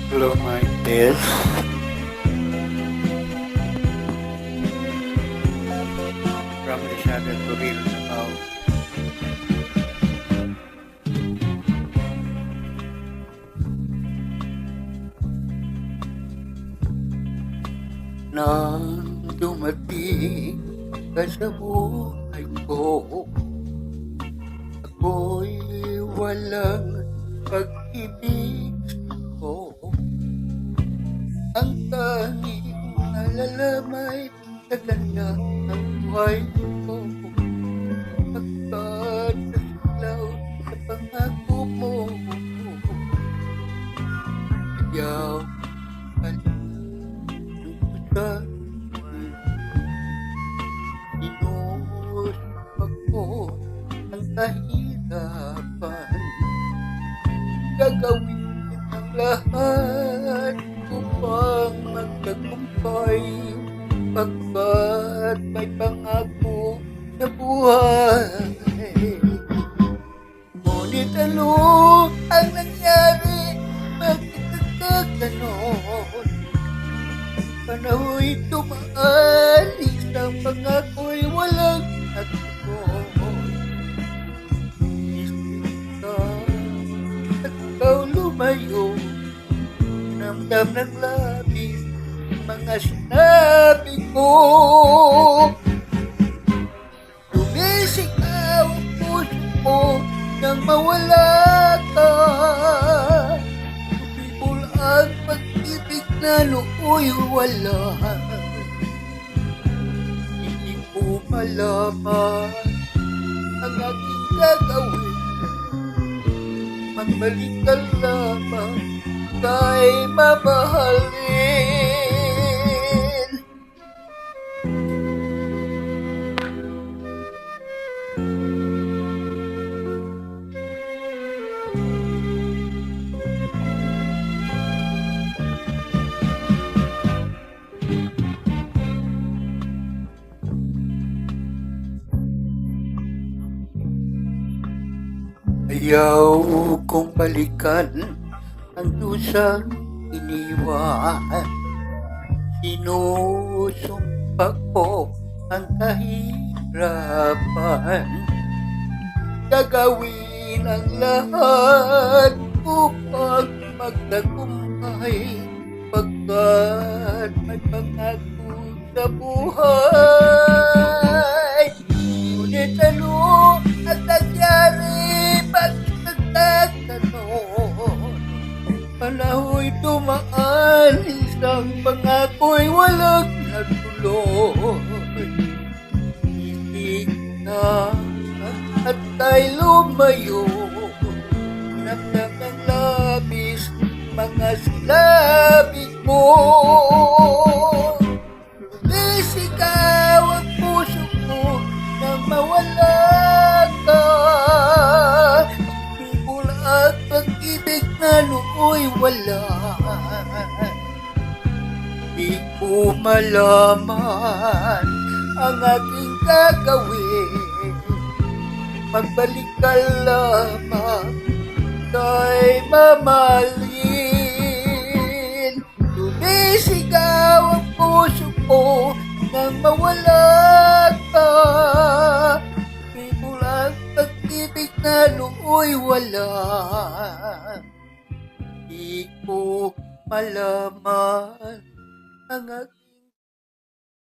Hello, my dear. From the shadow to real about nang dumating ka sa buhay ko, ako'y walang pag-ibig ko. Ang tanging nalalamay sa ganda ng buhay ko, pagkatasilaw sa pangako mo. Ayaw ka sa sinusip ko ang kahirapan, gagawin ang lahat upang magtagumpay, pagkat may pangako sa buhay. Ngunit ano ang nangyari? Bakit nagkaganon? Panahoy tumaan, isang pangako'y walang natuloy. Isip ka at ikaw lumayo, namdam ng labis mga sinabi ko. Sumisigaw ang puso ko nang mawala ka. Sumibol ang pag-ibig na nooy wala. Hindi ko malaman ang aking gagawin. Magbalik ka lamang kay mamahalin. Ayaw kong balikan ang dusang iniwan. Sinusumpa ko ang kahirapan, gagawin ang lahat upang magtagumpay, pagkat may pangako sa buhay. Ngunit ano ang nangyari? Bakit nagtatanon? Panahoy tumaan, isang pangako'y walang natuloy. Isig na at tayo lumayo, namdam ng labis mga silabig mo. Sumisigaw ang puso ko nang mawala ka. Sumibol ang pag-ibig na nooy wala. Di ko malaman ang aking gagawin. Magbalik ka lamang kay mamahalin. Sumisigaw ang puso ko nang mawala ka. Sumibol ang pag-ibig na nooy wala. Di ko malaman ang aking